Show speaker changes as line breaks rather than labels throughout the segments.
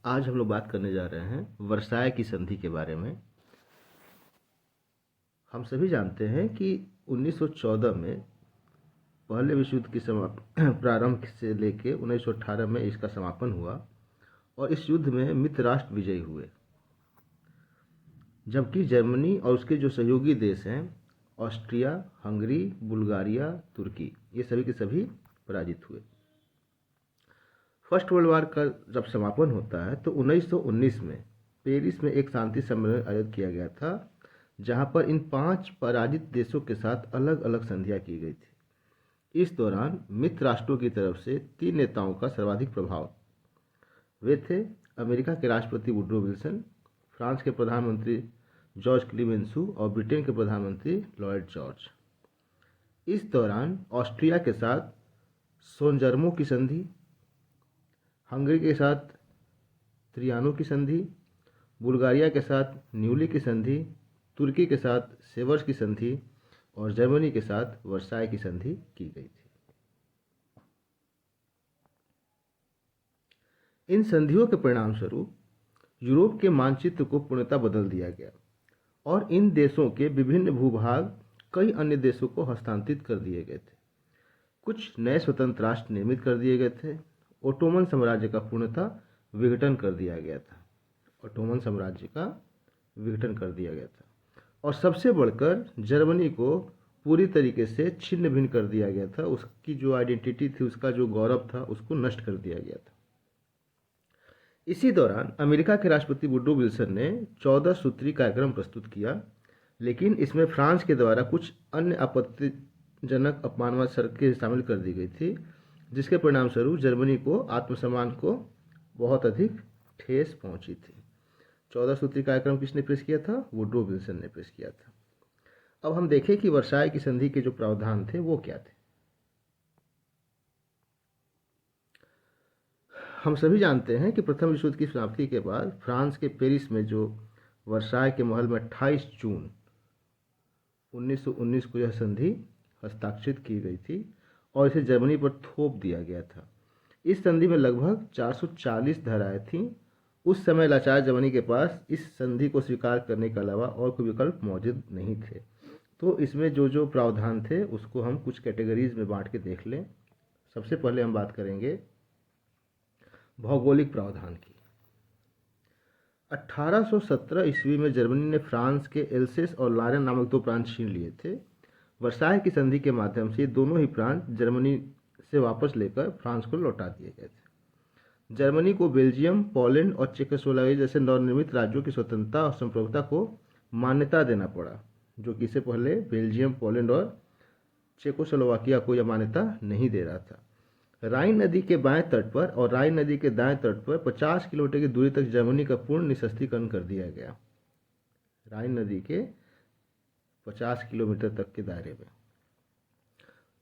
आज हम लोग बात करने जा रहे हैं वर्साय की संधि के बारे में। हम सभी जानते हैं कि 1914 में पहले विश्व युद्ध की प्रारंभ से लेके 1918 में इसका समापन हुआ और इस युद्ध में मित्र राष्ट्र विजयी हुए, जबकि जर्मनी और उसके जो सहयोगी देश हैं ऑस्ट्रिया, हंगरी, बुल्गारिया, तुर्की, ये सभी के सभी पराजित हुए। फर्स्ट वर्ल्ड वॉर का जब समापन होता है तो 1919 में पेरिस में एक शांति सम्मेलन आयोजित किया गया था, जहां पर इन 5 पराजित देशों के साथ अलग अलग संधियां की गई थी। इस दौरान मित्र राष्ट्रों की तरफ से 3 नेताओं का सर्वाधिक प्रभाव। वे थे अमेरिका के राष्ट्रपति वुड्रो विल्सन, फ्रांस के प्रधानमंत्री जॉर्ज क्लीमेंसू और ब्रिटेन के प्रधानमंत्री लॉयड जॉर्ज। इस दौरान ऑस्ट्रिया के साथ सोनजर्मो की संधि, हंगरी के साथ त्रियानो की संधि, बुल्गारिया के साथ न्यूली की संधि, तुर्की के साथ सेवर्स की संधि और जर्मनी के साथ वर्साय की संधि की गई थी। इन संधियों के परिणाम स्वरूप यूरोप के मानचित्र को पूर्णतः बदल दिया गया और इन देशों के विभिन्न भूभाग कई अन्य देशों को हस्तांतरित कर दिए गए थे। कुछ नए स्वतंत्र राष्ट्र निर्मित कर दिए गए थे। ओटोमन साम्राज्य का पूर्णतः विघटन कर दिया गया था। ओटोमन साम्राज्य का विघटन कर दिया गया था और सबसे बढ़कर जर्मनी को पूरी तरीके से छिन्न भिन्न कर दिया गया था। उसकी जो आइडेंटिटी थी, उसका जो गौरव था, उसको नष्ट कर दिया गया था। इसी दौरान अमेरिका के राष्ट्रपति वुड्रो विल्सन ने 14 सूत्री कार्यक्रम प्रस्तुत किया, लेकिन इसमें फ्रांस के द्वारा कुछ अन्य आपत्तिजनक अपमानवाद शर्तें शामिल कर दी गई थी, जिसके परिणाम स्वरूप जर्मनी को आत्मसम्मान को बहुत अधिक ठेस पहुंची थी। 14 सूत्री कार्यक्रम किसने पेश किया था? वुड्रो विल्सन ने पेश किया था। अब हम देखें कि वर्साय की संधि के जो प्रावधान थे वो क्या थे। हम सभी जानते हैं कि प्रथम विश्व युद्ध की समाप्ति के बाद फ्रांस के पेरिस में जो वर्साय के महल में 28 जून 1919 को यह संधि हस्ताक्षरित की गई थी और इसे जर्मनी पर थोप दिया गया था। इस संधि में लगभग 440 धाराएं थीं। उस समय लाचार जर्मनी के पास इस संधि को स्वीकार करने के अलावा और कोई विकल्प मौजूद नहीं थे। तो इसमें जो जो प्रावधान थे उसको हम कुछ कैटेगरीज में बांट के देख लें। सबसे पहले हम बात करेंगे भौगोलिक प्रावधान की। 1817 ईस्वी में जर्मनी ने फ्रांस के एल्सेस और लॉरेन नामक 2 प्रांत छीन लिए थे। वर्साय की संधि के माध्यम से दोनों ही प्रांत जर्मनी से वापस लेकर फ्रांस को लौटा दिए गए थे। जर्मनी को बेल्जियम, पोलैंड और चेकोस्लोवाकिया जैसे नवनिर्मित राज्यों की स्वतंत्रता और संप्रभुता को मान्यता देना पड़ा, जो कि इससे पहले बेल्जियम, पोलैंड और चेकोस्लोवाकिया को यह मान्यता नहीं दे रहा था। राइन नदी के बाएं तट पर और राइन नदी के दाएं तट पर 50 किलोमीटर की दूरी तक जर्मनी का पूर्ण निःशस्त्रीकरण कर दिया गया। राइन नदी के 50 किलोमीटर तक के दायरे में।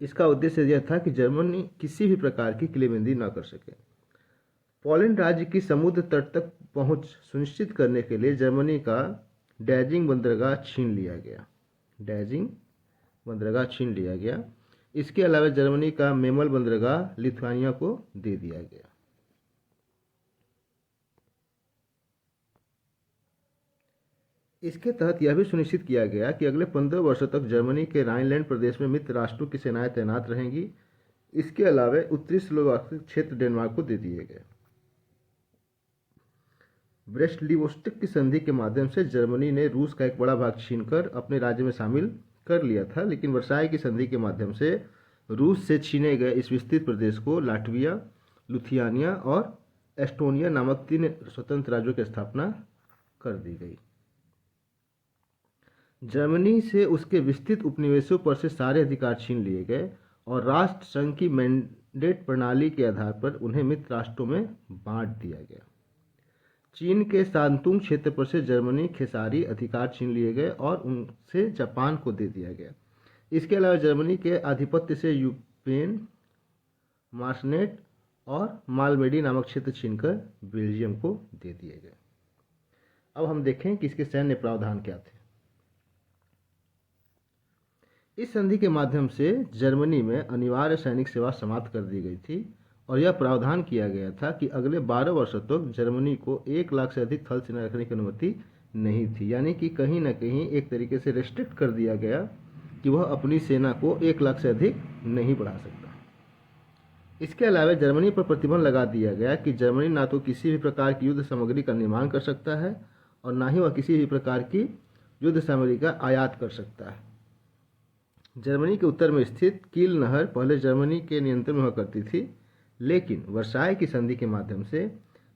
इसका उद्देश्य यह था कि जर्मनी किसी भी प्रकार की किलेबंदी न कर सके। पोलैंड राज्य की समुद्र तट तक पहुंच सुनिश्चित करने के लिए जर्मनी का डैजिंग बंदरगाह छीन लिया गया। डैजिंग बंदरगाह छीन लिया गया। इसके अलावा जर्मनी का मेमल बंदरगाह लिथुआनिया को दे दिया गया। इसके तहत यह भी सुनिश्चित किया गया कि अगले 15 वर्षों तक जर्मनी के राइनलैंड प्रदेश में मित्र राष्ट्रों की सेनाएं तैनात रहेंगी। इसके अलावा उत्तरी स्लोवाकिया क्षेत्र डेनमार्क को दे दिए गए। ब्रेस्ट-लिटोवस्टक की संधि के माध्यम से जर्मनी ने रूस का एक बड़ा भाग छीनकर अपने राज्य में शामिल कर लिया था, लेकिन वर्साय की संधि के माध्यम से रूस से छीने गए इस विस्तृत प्रदेश को लाटविया, लिथुआनिया और एस्टोनिया नामक 3 स्वतंत्र राज्यों की स्थापना कर दी गई। जर्मनी से उसके विस्तृत उपनिवेशों पर से सारे अधिकार छीन लिए गए और राष्ट्र संघ की मैंडेट प्रणाली के आधार पर उन्हें मित्र राष्ट्रों में बांट दिया गया। चीन के शांतुंग क्षेत्र पर से जर्मनी के सारी अधिकार छीन लिए गए और उनसे जापान को दे दिया गया। इसके अलावा जर्मनी के आधिपत्य से यूक्रेन, मार्सनेट और मालमेडी नामक क्षेत्र छीनकर बेल्जियम को दे दिए गए। अब हम देखें कि इसके सैन्य प्रावधान क्या थे। इस संधि के माध्यम से जर्मनी में अनिवार्य सैनिक सेवा समाप्त कर दी गई थी और यह प्रावधान किया गया था कि अगले 12 वर्षों तक जर्मनी को 1 लाख से अधिक थल सेना रखने की अनुमति नहीं थी। यानी कि कहीं ना कहीं एक तरीके से रेस्ट्रिक्ट कर दिया गया कि वह अपनी सेना को 1 लाख से अधिक नहीं बढ़ा सकता। इसके अलावा जर्मनी पर प्रतिबंध लगा दिया गया कि जर्मनी ना तो किसी भी प्रकार की युद्ध सामग्री का निर्माण कर सकता है और ना ही वह किसी भी प्रकार की युद्ध सामग्री का आयात कर सकता है। जर्मनी के उत्तर में स्थित कील नहर पहले जर्मनी के नियंत्रण में हुआ करती थी, लेकिन वर्साय की संधि के माध्यम से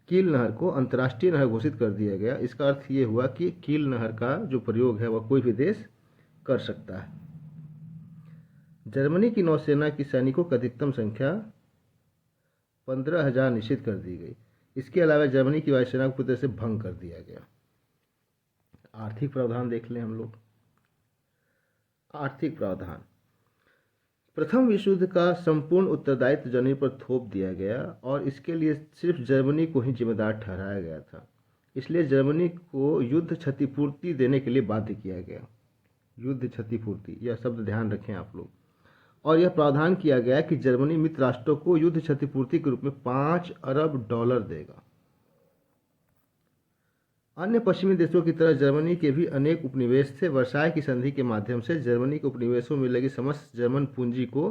कील नहर को अंतर्राष्ट्रीय नहर घोषित कर दिया गया। इसका अर्थ ये हुआ कि कील नहर का जो प्रयोग है वह कोई भी देश कर सकता है। जर्मनी की नौसेना की सैनिकों की अधिकतम संख्या 15,000 निश्चित कर दी गई। इसके अलावा जर्मनी की वायुसेना को पूरी तरह से भंग कर दिया गया। आर्थिक प्रावधान देख लें हम लोग। आर्थिक प्रावधान, प्रथम विश्व युद्ध का संपूर्ण उत्तरदायित्व जर्मनी पर थोप दिया गया और इसके लिए सिर्फ जर्मनी को ही जिम्मेदार ठहराया गया था। इसलिए जर्मनी को युद्ध क्षतिपूर्ति देने के लिए बाध्य किया गया। युद्ध क्षतिपूर्ति, यह शब्द ध्यान रखें आप लोग। और यह प्रावधान किया गया कि जर्मनी मित्र राष्ट्रों को युद्ध क्षतिपूर्ति के रूप में $5 अरब देगा। अन्य पश्चिमी देशों की तरह जर्मनी के भी अनेक उपनिवेश थे। वर्साय की संधि के माध्यम से जर्मनी के उपनिवेशों में लगी समस्त जर्मन पूंजी को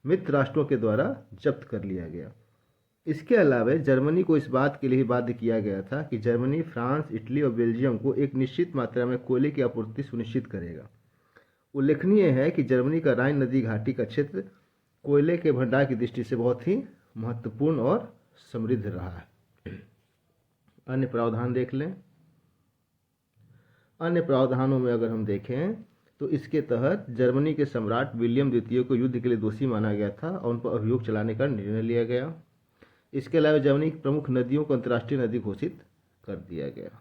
मित्र राष्ट्रों के द्वारा जब्त कर लिया गया। इसके अलावा जर्मनी को इस बात के लिए बाध्य किया गया था कि जर्मनी फ्रांस, इटली और बेल्जियम को एक निश्चित मात्रा में कोयले की आपूर्ति सुनिश्चित करेगा। उल्लेखनीय है कि जर्मनी का राइन नदी घाटी का क्षेत्र कोयले के भंडार की दृष्टि से बहुत ही महत्वपूर्ण और समृद्ध रहा है। अन्य प्रावधान देख लें। अन्य प्रावधानों में अगर हम देखें तो इसके तहत जर्मनी के सम्राट विलियम द्वितीय को युद्ध के लिए दोषी माना गया था और उन पर अभियोग चलाने का निर्णय लिया गया। इसके अलावा जर्मनी की प्रमुख नदियों को अंतर्राष्ट्रीय नदी घोषित कर दिया गया।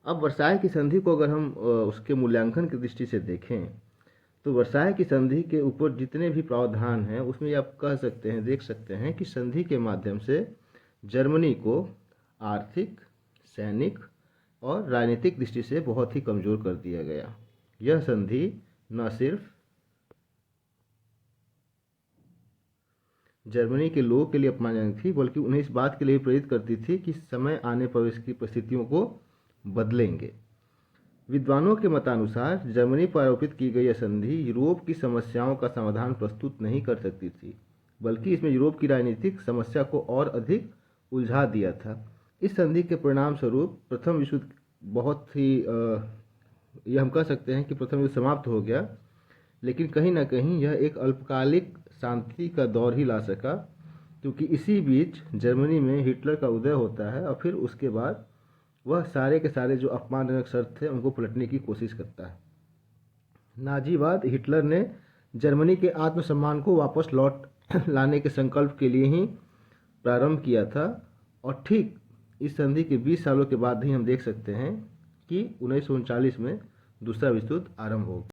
अब वर्साय की संधि को अगर हम उसके मूल्यांकन की दृष्टि से देखें तो वर्साय की संधि के ऊपर जितने भी प्रावधान हैं उसमें आप कह सकते हैं, देख सकते हैं कि संधि के माध्यम से जर्मनी को आर्थिक, सैनिक और राजनीतिक दृष्टि से बहुत ही कमजोर कर दिया गया। यह संधि न सिर्फ जर्मनी के लोगों के लिए अपमानजनक थी बल्कि उन्हें इस बात के लिए प्रेरित करती थी कि समय आने पर इसकी परिस्थितियों को बदलेंगे। विद्वानों के मतानुसार जर्मनी पर आरोपित की गई यह संधि यूरोप की समस्याओं का समाधान प्रस्तुत नहीं कर सकती थी, बल्कि इसमें यूरोप की राजनीतिक समस्या को और अधिक उलझा दिया था। इस संधि के परिणाम स्वरूप प्रथम विश्व युद्ध बहुत ही यह हम कह सकते हैं कि प्रथम युद्ध समाप्त हो गया, लेकिन कहीं ना कहीं यह एक अल्पकालिक शांति का दौर ही ला सका, क्योंकि इसी बीच जर्मनी में हिटलर का उदय होता है और फिर उसके बाद वह सारे के सारे जो अपमानजनक शर्त थे उनको पलटने की कोशिश करता है। नाजीवाद हिटलर ने जर्मनी के आत्मसम्मान को वापस लौट लाने के संकल्प के लिए ही प्रारंभ किया था और ठीक इस संधि के 20 सालों के बाद ही हम देख सकते हैं कि 1939 में दूसरा विश्व युद्ध आरंभ हो गया।